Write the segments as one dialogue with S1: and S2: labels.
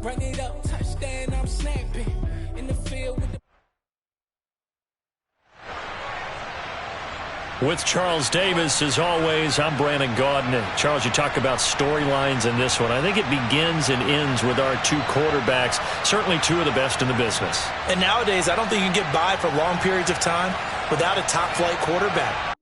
S1: Run it up, touchdown, I'm snapping. In the field with the...
S2: With Charles Davis, as always, I'm Brandon Gaudin. Charles, you talk about storylines in this one. I think it begins and ends with our two quarterbacks, certainly two of the best in the business.
S3: And nowadays, I don't think you can get by for long periods of time without a top-flight quarterback.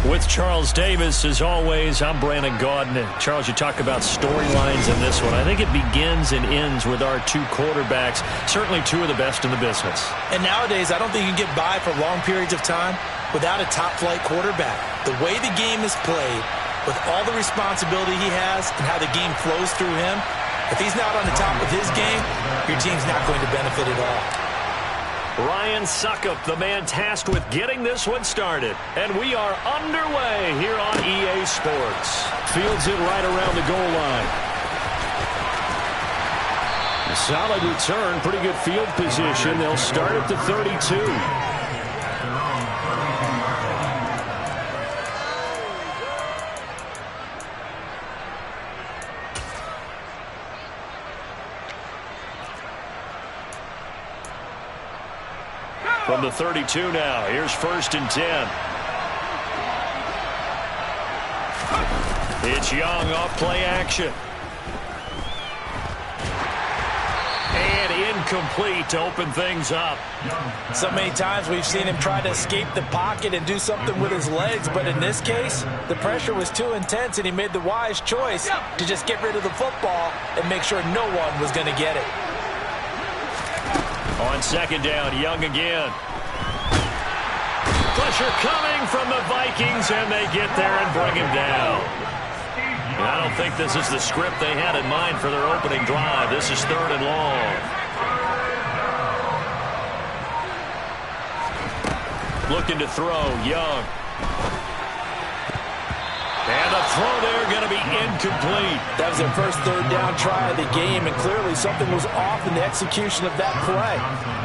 S2: With Charles Davis, as always, I'm Brandon Gaudin. Charles, you talk about storylines in this one. I think it begins and ends with our two quarterbacks, certainly two of the best in the business.
S3: And nowadays, I don't think you can get by for long periods of time without a top-flight quarterback. The way the game is played, with all the responsibility he has and how the game flows through him, if he's not on the top of his game, your team's not going to benefit at all.
S2: Ryan Suckup, the man tasked with getting this one started. And we are underway here on EA Sports. Fields it right around the goal line. A solid return, pretty good field position. They'll start at the 32. From the 32 now, here's 1st and 10. It's Young off play action. And incomplete to open things up.
S3: So many times we've seen him try to escape the pocket and do something with his legs, but in this case, the pressure was too intense and he made the wise choice to just get rid of the football and make sure no one was going to get it.
S2: On 2nd down, Young again. Pressure coming from the Vikings, and they get there and bring him down. And I don't think this is the script they had in mind for their opening drive. This is 3rd and long. Looking to throw, Young. And the throw there going to be incomplete.
S3: That was their first 3rd down try of the game, and clearly something was off in the execution of that play.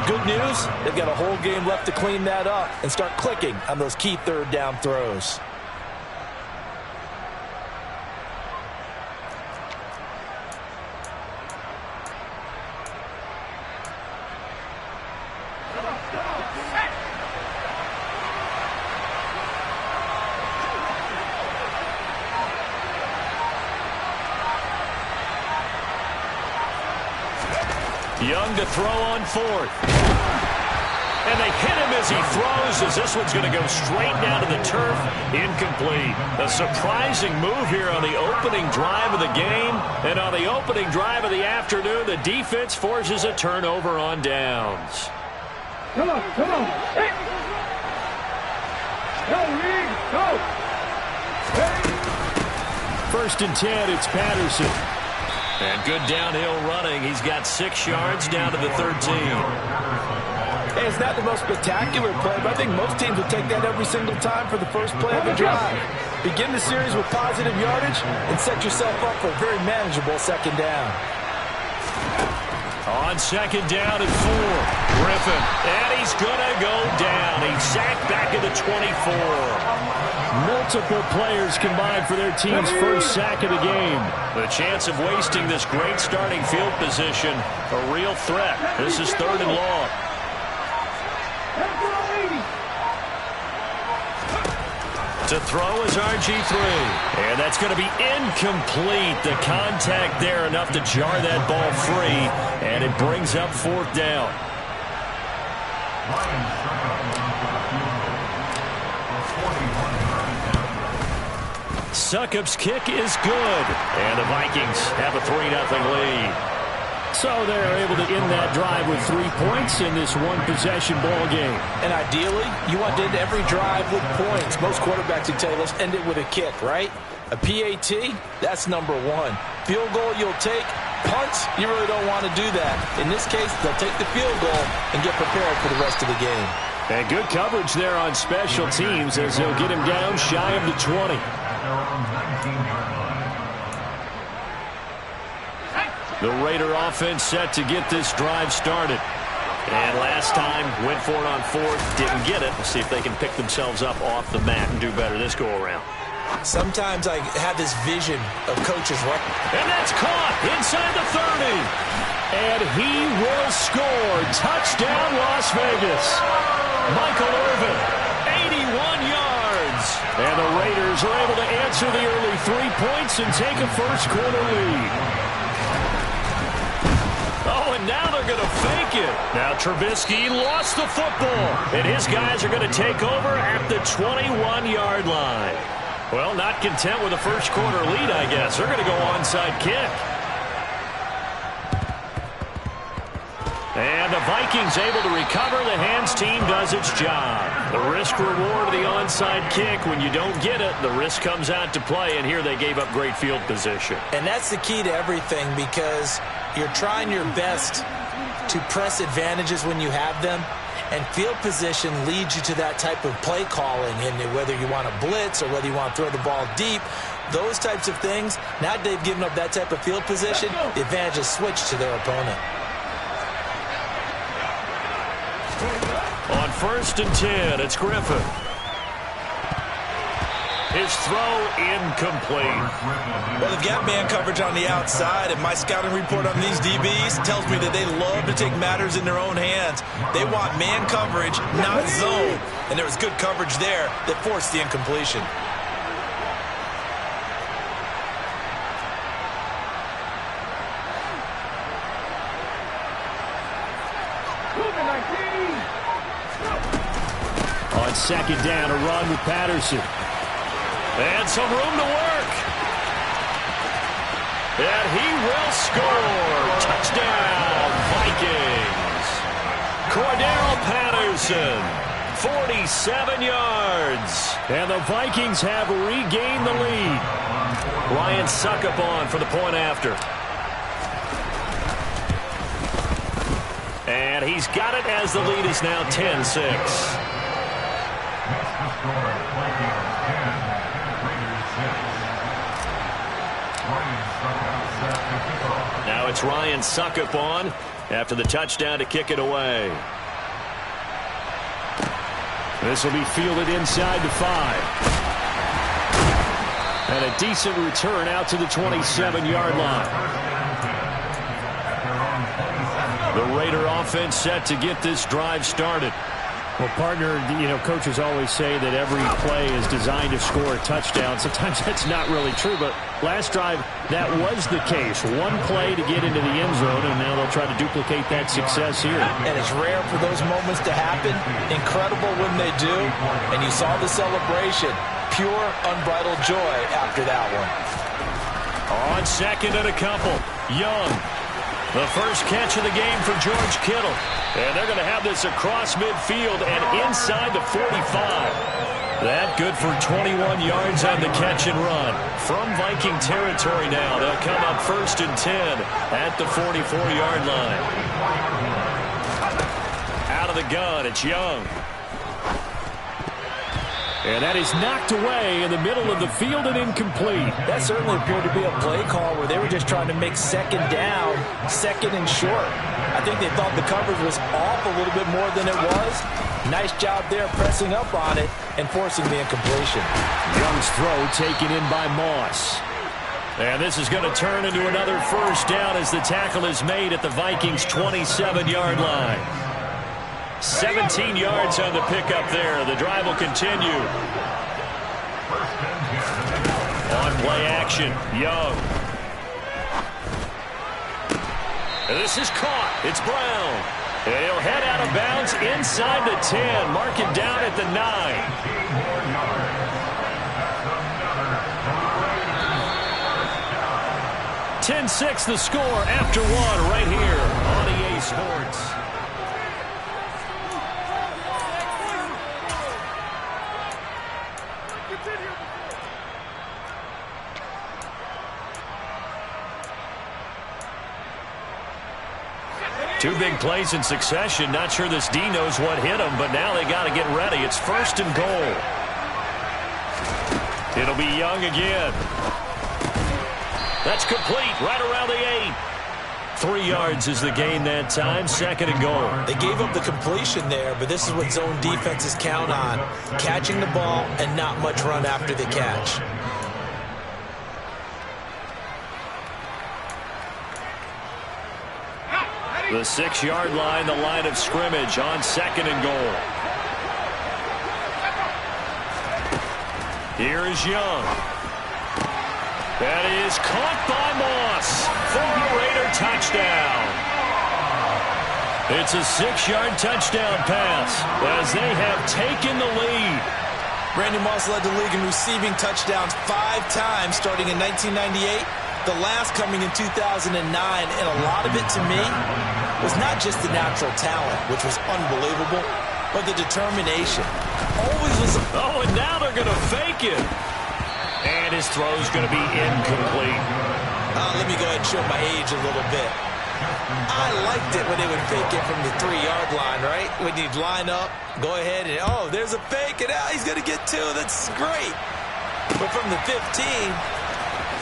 S3: Good news, they've got a whole game left to clean that up and start clicking on those key 3rd down throws.
S2: Young to throw on 4th. And they hit him as he throws, as this one's going to go straight down to the turf. Incomplete. A surprising move here on the opening drive of the game. And on the opening drive of the afternoon, the defense forces a turnover on downs.
S4: Come on, come on. Hey. Go, Reed, go. Hey.
S2: 1st and 10, it's Patterson. And good downhill running. He's got 6 yards down to the 13.
S3: Hey, it's not the most spectacular play, but I think most teams would take that every single time for the first play of the drive. Begin the series with positive yardage and set yourself up for a very manageable 2nd down.
S2: On 2nd down and 4, Griffin. And he's going to go down. He's sacked back at the 24. Multiple players combined for their team's first sack of the game. The chance of wasting this great starting field position, a real threat. This is 3rd and long. To throw is RG3. And that's going to be incomplete. The contact there enough to jar that ball free. And it brings up 4th down. Suckup's kick is good. And the Vikings have a 3-0 lead. So they're able to end that drive with 3 points in this one-possession ball game.
S3: And ideally, you want to end every drive with points. Most quarterbacks would tell you, let's end it with a kick, right? A PAT, that's number 1. Field goal you'll take. Punts, you really don't want to do that. In this case, they'll take the field goal and get prepared for the rest of the game.
S2: And good coverage there on special teams as they'll get him down shy of the 20. The Raider offense set to get this drive started. And last time, went for it on fourth, didn't get it. We'll see if they can pick themselves up off the mat and do better this go-around.
S3: Sometimes I have this vision of coaches, right?
S2: And that's caught inside the 30. And he will score. Touchdown, Las Vegas. Michael Irvin, 81 yards. And the Raiders are able to answer the early 3 points and take a first-quarter lead. Oh, and now they're going to fake it. Now Trubisky lost the football. And his guys are going to take over at the 21-yard line. Well, not content with a first-quarter lead, I guess. They're going to go onside kick. And the Vikings able to recover. The hands team does its job. The risk-reward of the onside kick. When you don't get it, the risk comes out to play. And here they gave up great field position.
S3: And that's the key to everything, because you're trying your best to press advantages when you have them. And field position leads you to that type of play calling. And whether you want to blitz or whether you want to throw the ball deep, those types of things, now that they've given up that type of field position, the advantage is switched to their opponent.
S2: On 1st and 10, it's Griffin. His throw incomplete.
S3: Well, they've got man coverage on the outside, and my scouting report on these DBs tells me that they love to take matters in their own hands. They want man coverage, not zone. And there was good coverage there that forced the incompletion.
S2: On 2nd down, a run with Patterson. And some room to work. And he will score. Touchdown, Vikings. Cordero Patterson, 47 yards. And the Vikings have regained the lead. Ryan Suckup on for the point after. And he's got it as the lead is now 10-6. Now it's Ryan Suckup on after the touchdown to kick it away. This will be fielded inside the 5. And a decent return out to the 27-yard line. The Raider offense set to get this drive started.
S5: Well, partner, coaches always say that every play is designed to score a touchdown. Sometimes that's not really true, but last drive, that was the case. One play to get into the end zone, and now they'll try to duplicate that success here.
S3: And it's rare for those moments to happen. Incredible when they do. And you saw the celebration. Pure, unbridled joy after that one.
S2: On 2nd and a couple, Young. The first catch of the game for George Kittle. And they're going to have this across midfield and inside the 45. That good for 21 yards on the catch and run. From Viking territory now, they'll come up 1st and 10 at the 44-yard line. Out of the gun, it's Young. And that is knocked away in the middle of the field and incomplete.
S3: That certainly appeared to be a play call where they were just trying to make 2nd down, 2nd and short. I think they thought the coverage was off a little bit more than it was. Nice job there pressing up on it and forcing the incompletion.
S2: Young's throw taken in by Moss. And this is going to turn into another 1st down as the tackle is made at the Vikings' 27-yard line. 17 yards on the pickup there. The drive will continue. On play action, Young. And this is caught. It's Brown. And he'll head out of bounds inside the 10. Mark it down at the 9. 10-6 the score after one right here on EA Sports. Two big plays in succession. Not sure this D knows what hit him, but now they got to get ready. It's 1st and goal. It'll be Young again. That's complete right around the 8. 3 yards is the gain that time. 2nd and goal.
S3: They gave up the completion there, but this is what zone defenses count on. Catching the ball and not much run after the catch.
S2: The 6-yard line, the line of scrimmage on 2nd and goal. Here is Young. That is caught by Moss for a Raider touchdown. It's a 6-yard touchdown pass as they have taken the lead.
S3: Randy Moss led the league in receiving touchdowns 5 times starting in 1998. The last coming in 2009, and a lot of it to me was not just the natural talent, which was unbelievable, but the determination. Always was.
S2: Oh, and now they're going to fake it. And his throw is going to be incomplete.
S3: Let me go ahead and show my age a little bit. I liked it when they would fake it from the 3-yard line, right? When you'd line up, go ahead and, oh, there's a fake, and he's going to get 2. That's great. But from the 15,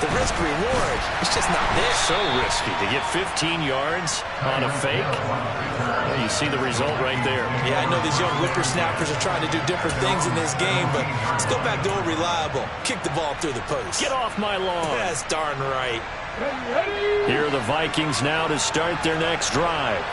S3: the risk-reward is just not there.
S2: So risky to get 15 yards on a fake. Well, you see the result right there.
S3: Yeah, I know these young whippersnappers are trying to do different things in this game, but let's go back to old reliable. Kick the ball through the post.
S2: Get off my lawn.
S3: That's darn right.
S2: Here are the Vikings now to start their next drive.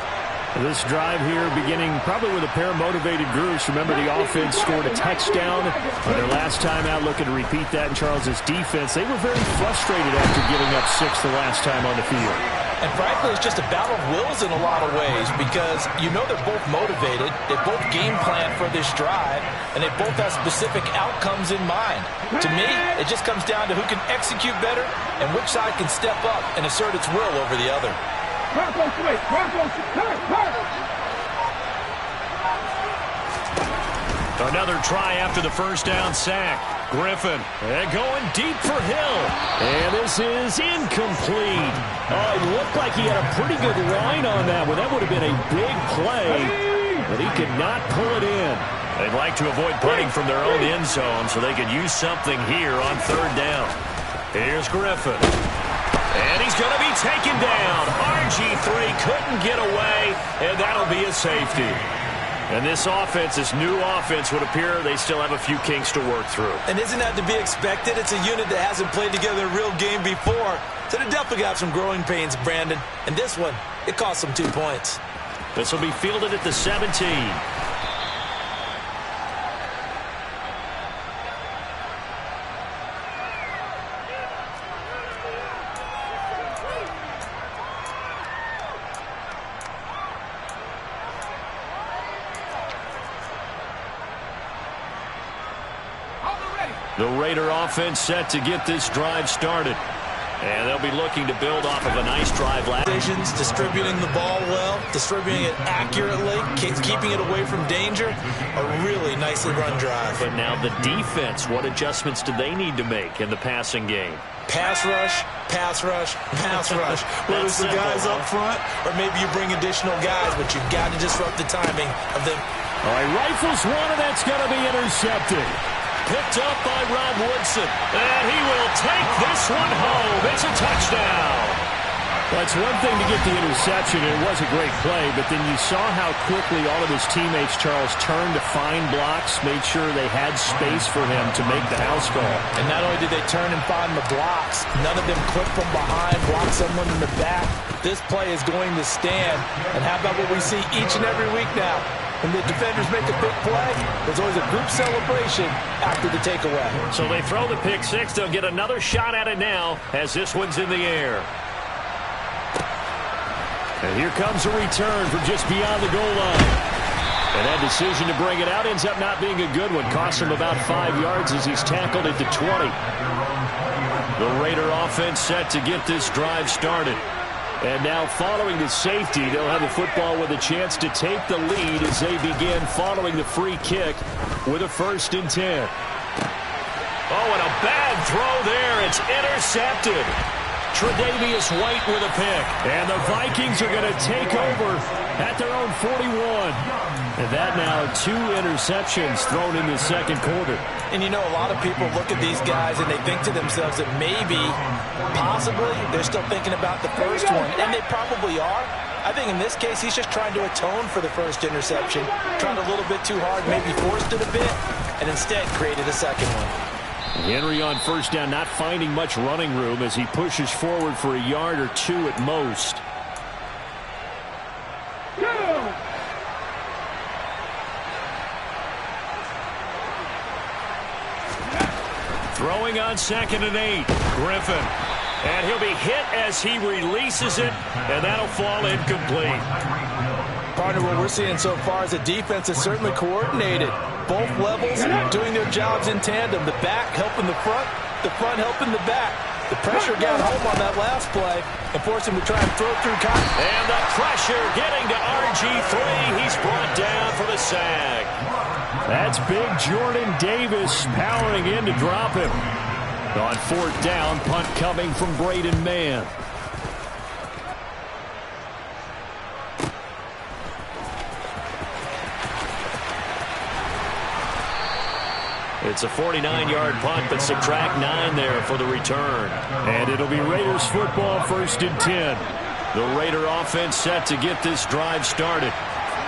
S5: This drive here beginning probably with a pair of motivated groups. Remember, the offense scored a touchdown on their last time out, looking to repeat that in Charles's defense. They were very frustrated after giving up 6 the last time on the field.
S3: And frankly, it's just a battle of wills in a lot of ways because you know they're both motivated, they both game plan for this drive, and they both have specific outcomes in mind. To me, it just comes down to who can execute better and which side can step up and assert its will over the other.
S2: Another try after the first down sack. Griffin going deep for Hill. And this is incomplete. It looked like he had a pretty good line on that one. That would have been a big play, but he could not pull it in. They'd like to avoid punting from their own end zone so they could use something here on 3rd down. Here's Griffin. And he's going to be taken down. RG3 couldn't get away, and that'll be a safety. And this offense, this new offense, would appear they still have a few kinks to work through.
S3: And isn't that to be expected? It's a unit that hasn't played together a real game before. So they definitely got some growing pains, Brandon. And this one, it cost them 2 points.
S2: This will be fielded at the 17. The Raider offense set to get this drive started. And they'll be looking to build off of a nice drive last.
S3: Distributing the ball well, distributing it accurately, keeping it away from danger. A really nicely run drive.
S2: But now the defense, what adjustments do they need to make in the passing game?
S3: Pass rush, pass rush, pass rush. Whether it's the guys up front or maybe you bring additional guys, but you've got to disrupt the timing of them.
S2: All right, rifles one, and that's going to be intercepted. Picked up by Rob Woodson. And he will take this one home. It's a touchdown.
S5: Well, it's one thing to get the interception, and it was a great play, but then you saw how quickly all of his teammates, Charles, turned to find blocks, made sure they had space for him to make the house call.
S3: And not only did they turn and find the blocks, none of them clip from behind, block someone in the back. This play is going to stand. And how about what we see each and every week now? When the defenders make a big play, there's always a group celebration after the takeaway.
S2: So they throw the pick six. They'll get another shot at it now as this one's in the air. And here comes a return from just beyond the goal line. And that decision to bring it out ends up not being a good one. Costs him about 5 yards as he's tackled at the 20. The Raider offense set to get this drive started. And now following the safety, they'll have the football with a chance to take the lead as they begin following the free kick with a 1st and 10. Oh, and a bad throw there. It's intercepted. Tre'Davious White with a pick.
S5: And the Vikings are going to take over at their own 41. And that now 2 interceptions thrown in the second quarter.
S3: And you know, a lot of people look at these guys and they think to themselves that maybe, possibly, they're still thinking about the first one. And they probably are. I think in this case, he's just trying to atone for the first interception. Tried a little bit too hard, maybe forced it a bit, and instead created a second one.
S5: Henry on first down, not finding much running room as he pushes forward for a yard or 2 at most. Throwing on 2nd and 8. Griffin.
S2: And he'll be hit as he releases it, and that'll fall incomplete.
S3: Partner, what we're seeing so far is a defense that's certainly coordinated. Both levels doing their jobs in tandem. The back helping the front helping the back. The pressure got home on that last play and forced him to try and throw through contact.
S2: And the pressure getting to RG3. He's brought down for the sack.
S5: That's big Jordan Davis powering in to drop him. On 4th down, punt coming from Braden Mann.
S2: It's a 49-yard punt, but subtract 9 there for the return.
S5: And it'll be Raiders football, 1st and 10.
S2: The Raider offense set to get this drive started.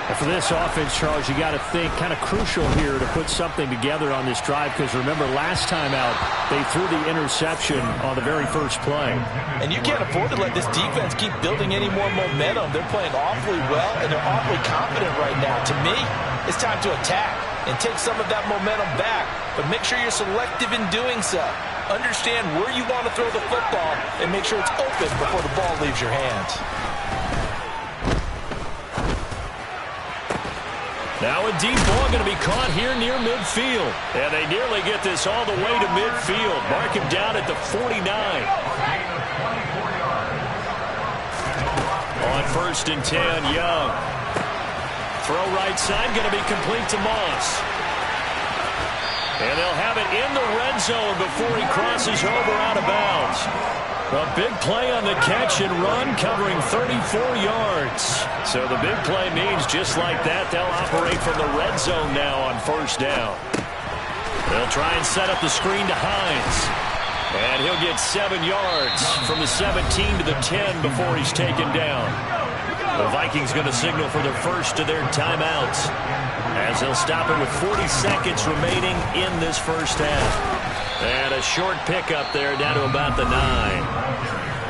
S5: And for this offense, Charles, you got to think kind of crucial here to put something together on this drive, because remember last time out they threw the interception on the very first play.
S3: And you can't afford to let this defense keep building any more momentum. They're playing awfully well and they're awfully confident right now. To me, it's time to attack and take some of that momentum back, but make sure you're selective in doing so. Understand where you want to throw the football and make sure it's open before the ball leaves your hands.
S2: Now a deep ball going to be caught here near midfield. And they nearly get this all the way to midfield. Mark him down at the 49. On 1st and 10, Young. Throw right side going to be complete to Moss. And they'll have it in the red zone before he crosses over out of bounds. A big play on the catch and run, covering 34 yards. So the big play means just like that, they'll operate from the red zone now on 1st down. They'll try and set up the screen to Hines. And he'll get 7 yards from the 17 to the 10 before he's taken down. The Vikings going to signal for the first of their timeouts, as they'll stop it with 40 seconds remaining in this first half. And a short pickup there down to about the 9.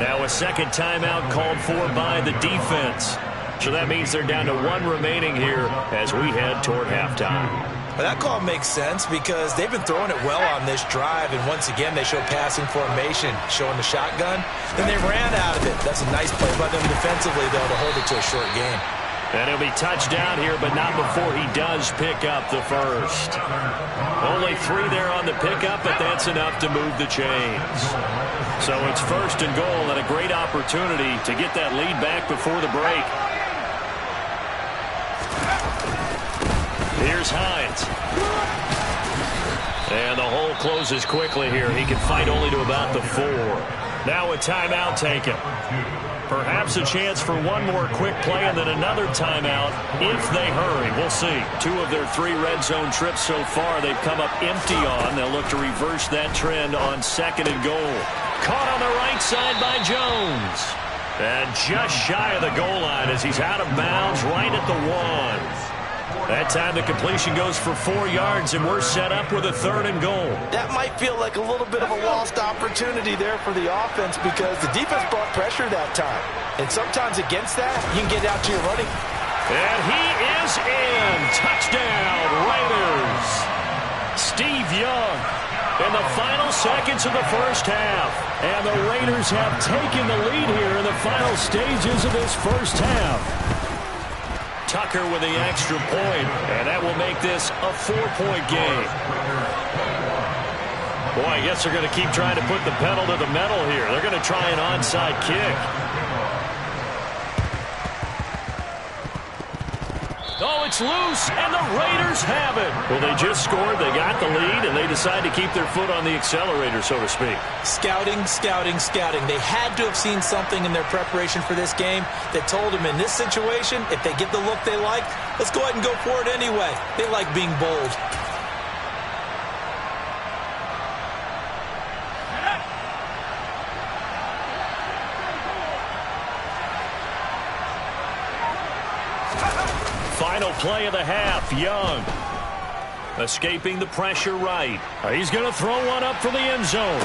S2: Now a second timeout called for by the defense. So that means they're down to 1 remaining here as we head toward halftime.
S3: Well, that call makes sense because they've been throwing it well on this drive, and once again they show passing formation, showing the shotgun. Then they ran out of it. That's a nice play by them defensively, though, to hold it to a short game.
S2: And he'll be touchdown here, but not before he does pick up the first. Only 3 there on the pickup, but that's enough to move the chains. So it's 1st and goal, and a great opportunity to get that lead back before the break. Here's Hines. And the hole closes quickly here. He can fight only to about the 4. Now a timeout taken. Perhaps a chance for one more quick play and then another timeout if they hurry. We'll see. 2 of their 3 red zone trips so far they've come up empty on. They'll look to reverse that trend on 2nd and goal. Caught on the right side by Jones. And just shy of the goal line as he's out of bounds right at the 1. That time the completion goes for 4 yards, and we're set up with a 3rd and goal.
S3: That might feel like a little bit of a lost opportunity there for the offense because the defense brought pressure that time. And sometimes against that, you can get out to your running.
S2: And he is in. Touchdown, Raiders. Steve Young in the final seconds of the first half. And the Raiders have taken the lead here in the final stages of this first half. Tucker with the extra point, and that will make this a 4-point game. Boy, I guess they're going to keep trying to put the pedal to the metal here. They're going to try an onside kick. Oh, it's loose, and the Raiders have it. Well, they just scored, they got the lead, and they decide to keep their foot on the accelerator, so to speak.
S3: Scouting, scouting, scouting. They had to have seen something in their preparation for this game that told them in this situation, if they get the look they like, let's go ahead and go for it anyway. They like being bold.
S2: Final play of the half, Young. Escaping the pressure right. He's going to throw one up for the end zone.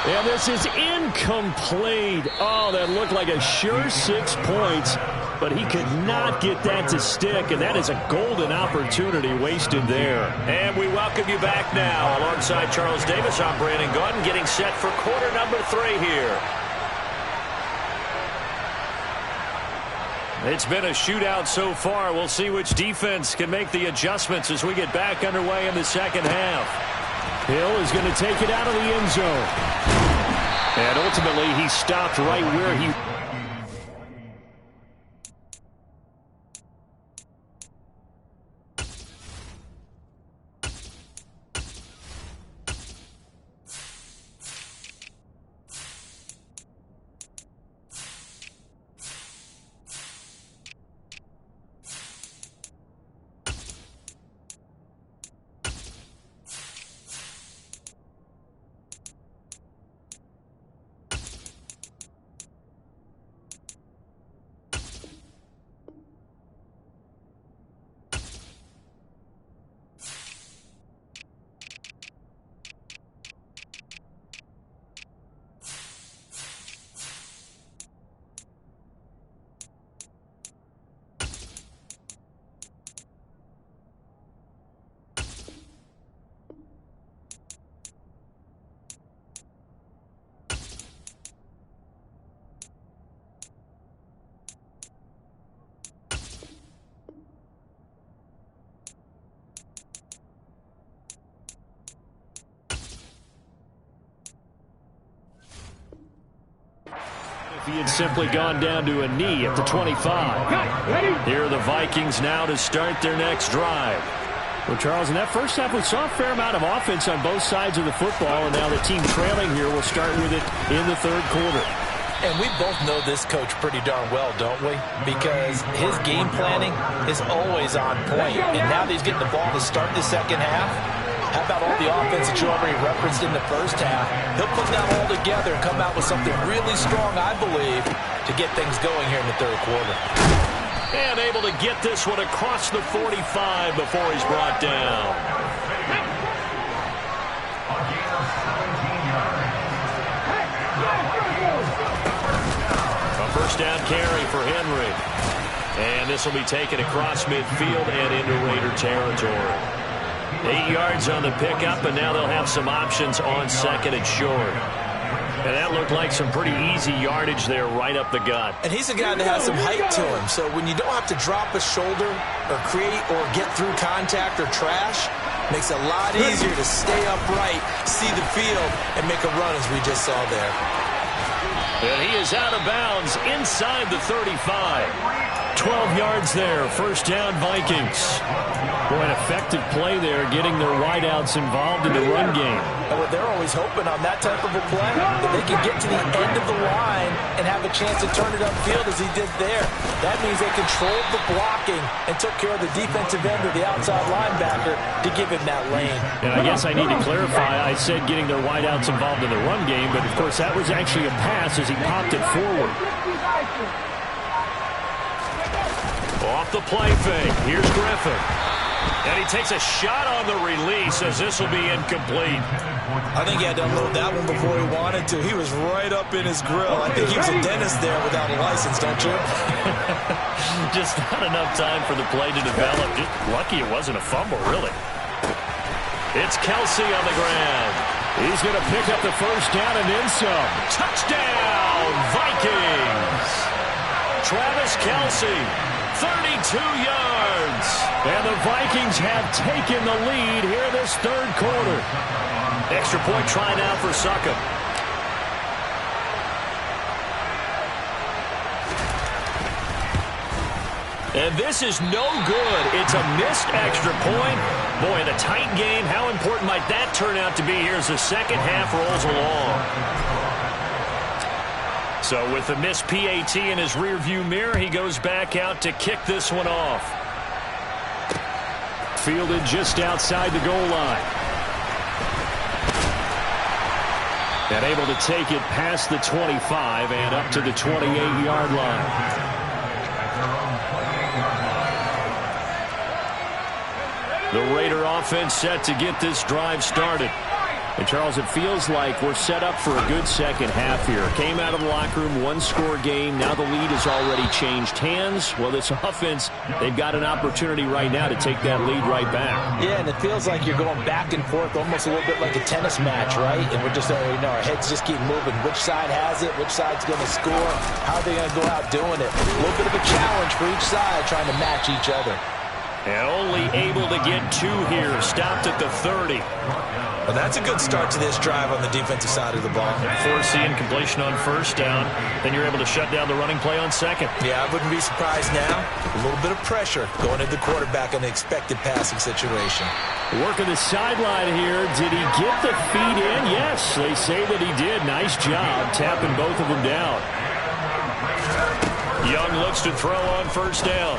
S5: And this is incomplete. Oh, that looked like a sure 6 points, but he could not get that to stick, and that is a golden opportunity wasted there.
S2: And we welcome you back now. Alongside Charles Davis, I'm Brandon Gaudin, getting set for quarter number 3 here. It's been a shootout so far. We'll see which defense can make the adjustments as we get back underway in the second half.
S5: Hill is going to take it out of the end zone. And ultimately, he stopped right where he... He had simply gone down to a knee at the 25. Here are the Vikings now to start their next drive. Well, Charles, in that first half, we saw a fair amount of offense on both sides of the football, and now the team trailing here will start with it in the third quarter.
S3: And we both know this coach pretty darn well, don't we? Because his game planning is always on point. And now that he's getting the ball to start the second half, how about all the offense that you already referenced in the first half? He'll put that all together and come out with something really strong, I believe, to get things going here in the third quarter.
S2: And able to get this one across the 45 before he's brought down. A first down carry for Henry. And this will be taken across midfield and into Raider territory. 8 yards on the pickup, and now they'll have some options on second and short. And that looked like some pretty easy yardage there right up the gut.
S3: And he's a guy that has some height to him, so when you don't have to drop a shoulder or create or get through contact or trash, makes it a lot easier to stay upright, see the field, and make a run as we just saw there.
S2: And he is out of bounds inside the 35.
S5: 12 yards there, first down Vikings. Boy, an effective play there, getting their wideouts involved in the run game.
S3: And they're always hoping on that type of a play that they can get to the end of the line and have a chance to turn it upfield as he did there. That means they controlled the blocking and took care of the defensive end or the outside linebacker to give him that lane.
S5: And I guess I need to clarify, I said getting their wideouts involved in the run game, but of course that was actually a pass as he popped it forward.
S2: Off the play fake, here's Griffin. And he takes a shot on the release as this will be incomplete.
S3: I think he had to unload that one before he wanted to. He was right up in his grill. I think he was a dentist there without a license, don't you?
S2: Just not enough time for the play to develop. Just lucky it wasn't a fumble, really. It's Kelsey on the ground.
S5: He's going to pick up the first down and then some.
S2: Touchdown, Vikings! Travis Kelsey, 32 yards.
S5: And the Vikings have taken the lead here this third quarter.
S2: Extra point try now for Succop. And this is no good. It's a missed extra point. Boy, in a tight game, how important might that turn out to be here as the second half rolls along? So with the missed PAT in his rearview mirror, he goes back out to kick this one off.
S5: Fielded just outside the goal line. And able to take it past the 25 and up to the 28-yard line. The Raider offense set to get this drive started. And, Charles, it feels like we're set up for a good second half here. Came out of the locker room, one-score game. Now the lead has already changed hands. Well, this offense, they've got an opportunity right now to take that lead right back.
S3: Yeah, and it feels like you're going back and forth almost a little bit like a tennis match, right? And we're just, our heads just keep moving. Which side has it? Which side's going to score? How are they going to go out doing it? A little bit of a challenge for each side trying to match each other.
S2: And only able to get two here. Stopped at the 30.
S3: Well, that's a good start to this drive on the defensive side of the ball.
S2: Force the incompletion on first down. Then you're able to shut down the running play on second.
S3: Yeah, I wouldn't be surprised now. A little bit of pressure going into the quarterback in the expected passing situation.
S5: Working the sideline here. Did he get the feet in? Yes, they say that he did. Nice job tapping both of them down.
S2: Young looks to throw on first down.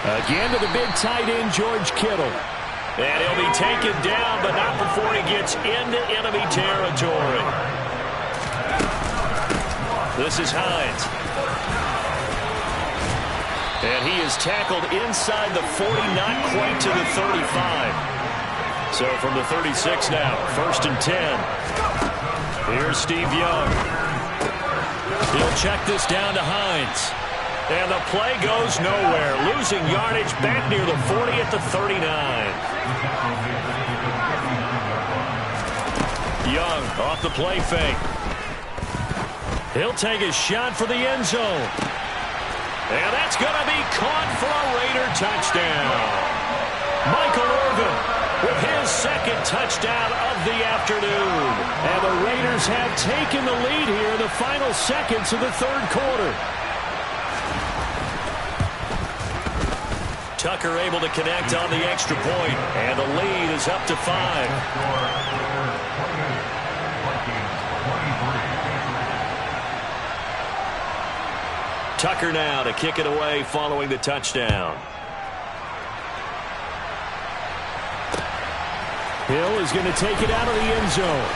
S5: Again to the big tight end, George Kittle.
S2: And he'll be taken down, but not before he gets into enemy territory. This is Hines. And he is tackled inside the 40, not quite to the 35. So from the 36 now, 1st and 10. Here's Steve Young. He'll check this down to Hines. And the play goes nowhere. Losing yardage back near the 40 at the 39. Young off the play fake. He'll take a shot for the end zone. And that's going to be caught for a Raider touchdown. Michael Irvin with his second touchdown of the afternoon.
S5: And the Raiders have taken the lead here in the final seconds of the third quarter.
S2: Tucker able to connect on the extra point, and the lead is up to 5. Tucker now to kick it away following the touchdown.
S5: Hill is going to take it out of the end zone.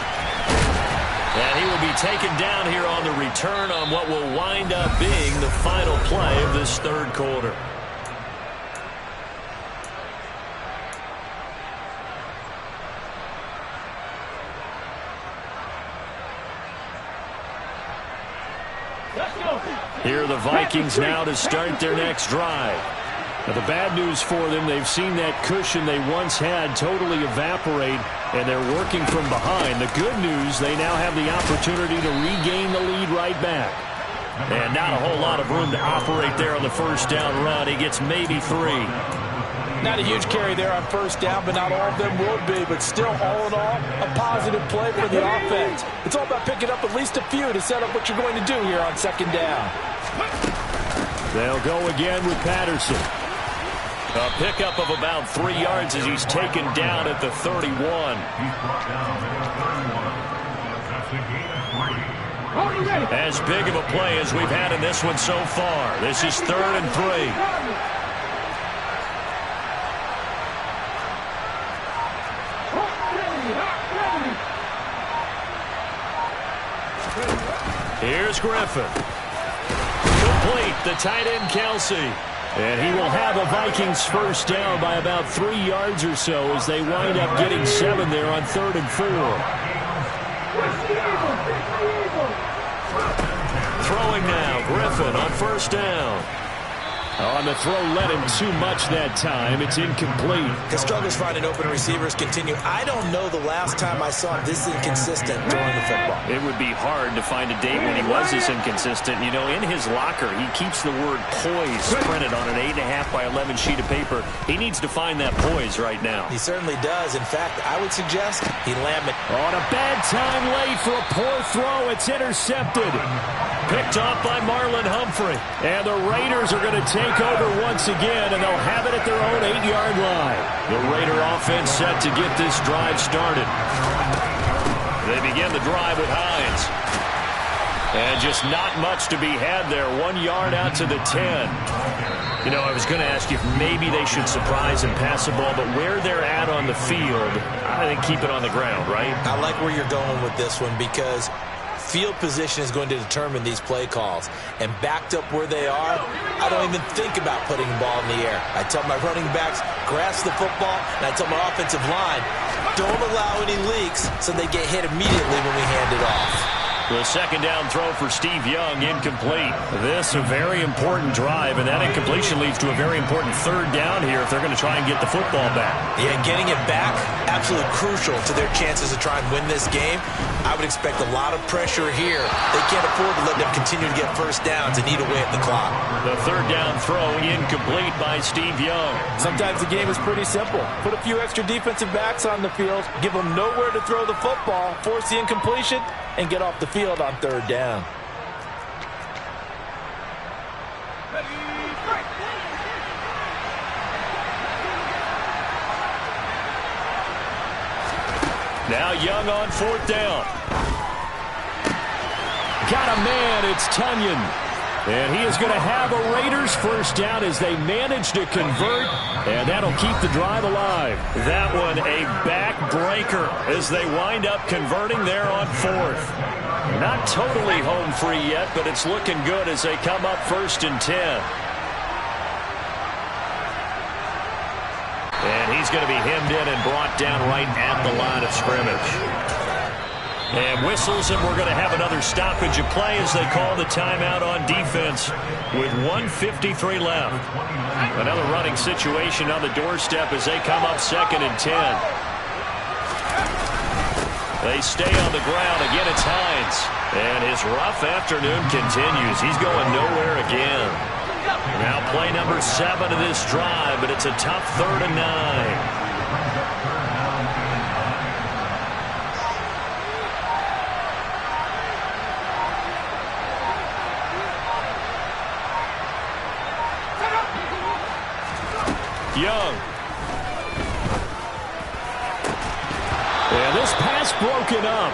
S2: And he will be taken down here on the return on what will wind up being the final play of this third quarter. Here are the Vikings now to start their next drive.
S5: Now, the bad news for them, they've seen that cushion they once had totally evaporate, and they're working from behind. The good news, they now have the opportunity to regain the lead right back.
S2: And not a whole lot of room to operate there on the first down run. He gets maybe 3.
S3: Not a huge carry there on first down, but not all of them will be. But still, all in all, a positive play for the offense. It's all about picking up at least a few to set up what you're going to do here on second down.
S5: They'll go again with Patterson.
S2: A pickup of about 3 yards as he's taken down at the 31. As big of a play as we've had in this one so far. This is 3rd and 3. Here's Griffin. Complete, the tight end Kelsey.
S5: And he will have a Vikings first down by about 3 yards or so as they wind up getting 7 there on 3rd and 4.
S2: Throwing now, Griffin on first down.
S5: On the throw, led him too much that time. It's incomplete.
S3: His struggles finding open receivers continue. I don't know the last time I saw him this inconsistent throwing the football.
S2: It would be hard to find a date when he was this inconsistent. You know, in his locker, he keeps the word poise printed on an 8.5 by 11 sheet of paper. He needs to find that poise right now.
S3: He certainly does. In fact, I would suggest he lambed it.
S5: On a bad time late for a poor throw. It's intercepted.
S2: picked off by Marlon Humphrey.
S5: And the Raiders are going to take over once again, and they'll have it at their own 8-yard line.
S2: The Raider offense set to get this drive started. They begin the drive with Hines. And just not much to be had there. 1 yard out to the 10. You know, I was going to ask you if maybe they should surprise and pass the ball, but where they're at on the field, I think keep it on the ground, right?
S3: I like where you're going with this one because field position is going to determine these play calls. And backed up where they are, I don't even think about putting the ball in the air. I tell my running backs, grasp the football, and I tell my offensive line, don't allow any leaks so they get hit immediately when we hand it off.
S2: The second down throw for Steve Young, incomplete. This a very important drive, and that incompletion leads to a very important third down here if they're going to try and get the football back.
S3: Yeah, getting it back, absolutely crucial to their chances to try and win this game. I would expect a lot of pressure here. They can't afford to let them continue to get first downs and eat away at the clock.
S2: The third down throw incomplete by Steve Young.
S6: Sometimes the game is pretty simple. Put a few extra defensive backs on the field, give them nowhere to throw the football, force the incompletion, and get off the field on third down.
S2: Now Young on fourth down.
S5: Got a man, it's Tunyon. And he is going to have a Raiders first down as they manage to convert, and that'll keep the drive alive.
S2: That one a backbreaker as they wind up converting there on fourth. Not totally home free yet, but it's looking good as they come up 1st and 10. And he's going to be hemmed in and brought down right at the line of scrimmage. And whistles, and we're going to have another stoppage of play as they call the timeout on defense with 1:53 left. Another running situation on the doorstep as they come up 2nd and 10. They stay on the ground. Again, it's Hines. And his rough afternoon continues. He's going nowhere again. Now play number 7 of this drive, but it's a tough 3rd and 9. Young.
S5: And this pass broken up.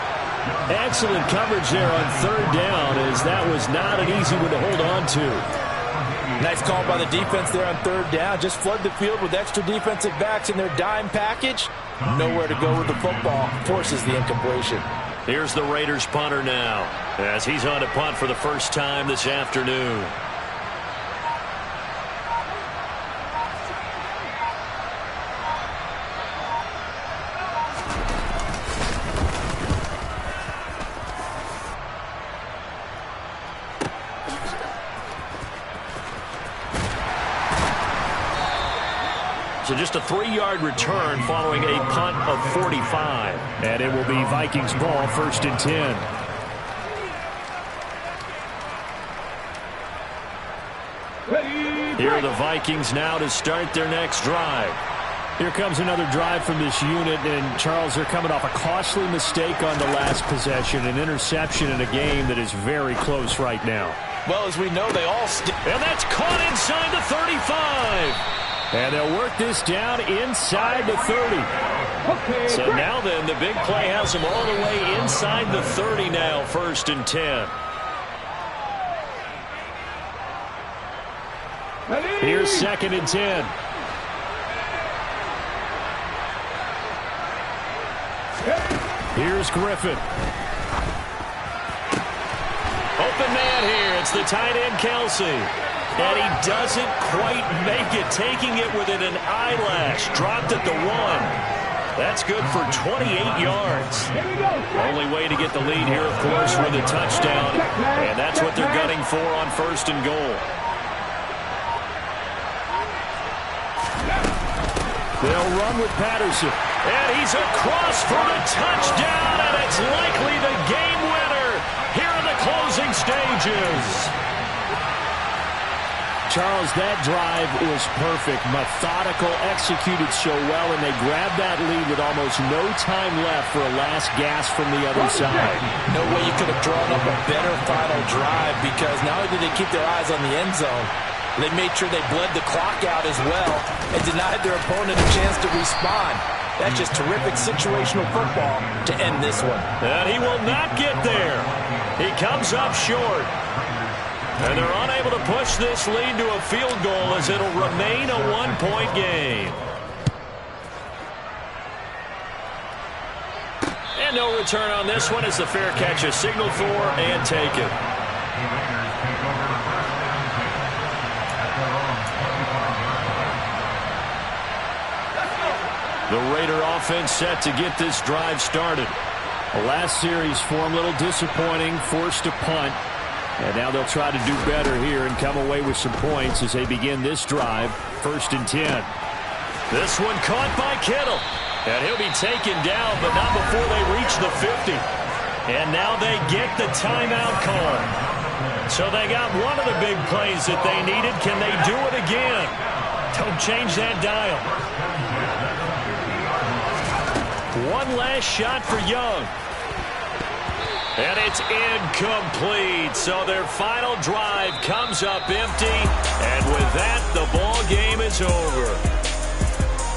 S5: Excellent coverage there on 3rd down, as that was not an easy one to hold on to.
S6: Nice call by the defense there on 3rd down. Just flood the field with extra defensive backs in their dime package. Nowhere to go with the football. Forces the incompletion.
S2: Here's the Raiders punter now as he's on to punt for the first time this afternoon. So just a 3-yard return following a punt of 45.
S5: And it will be Vikings ball, 1st and 10.
S2: Here are the Vikings now to start their next drive.
S5: Here comes another drive from this unit, and Charles, they're coming off a costly mistake on the last possession, an interception in a game that is very close right now.
S6: Well, as we know, they all
S2: and that's caught inside the 35.
S5: And they'll work this down inside the 30.
S2: So now then, the big play has them all the way inside the 30 now, 1st and 10.
S5: Here's 2nd and 10. Here's Griffin.
S2: Open man here. It's the tight end, Kelsey. And he doesn't quite make it, taking it within an eyelash. Dropped at the 1. That's good for 28 yards. Only way to get the lead here, of course, with a touchdown. And that's what they're gunning for on 1st and goal.
S5: They'll run with Patterson.
S2: And he's across for the touchdown, and it's likely the game winner here in the closing stages.
S5: Charles, that drive was perfect. Methodical, executed so well, and they grabbed that lead with almost no time left for a last gasp from the other side.
S6: No way you could have drawn up a better final drive, because not only did they keep their eyes on the end zone, they made sure they bled the clock out as well and denied their opponent a chance to respond. That's just terrific situational football to end this one.
S2: And he will not get there. He comes up short. And they're unable to push this lead to a field goal as it'll remain a one-point game. And no return on this one as the fair catch is signaled for and taken. The Raider offense set to get this drive started.
S5: The last series form a little disappointing, forced a punt. And now they'll try to do better here and come away with some points as they begin this drive. 1st and 10.
S2: This one caught by Kittle. And he'll be taken down, but not before they reach the 50. And now they get the timeout call. So they got one of the big plays that they needed. Can they do it again? Don't change that dial. One last shot for Young. And it's incomplete. So their final drive comes up empty. And with that, the ball game is over.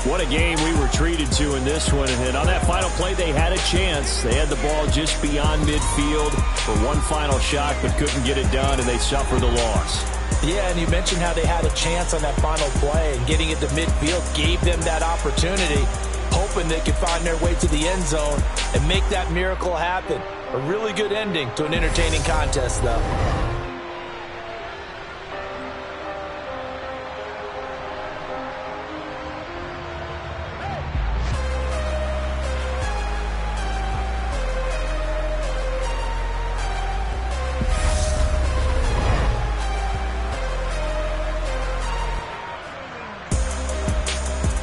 S5: What a game we were treated to in this one. And on that final play, they had a chance. They had the ball just beyond midfield for one final shot, but couldn't get it done, and they suffered the loss.
S6: Yeah, and you mentioned how they had a chance on that final play, and getting it to midfield gave them that opportunity, hoping they could find their way to the end zone and make that miracle happen. A really good ending to an entertaining contest, though.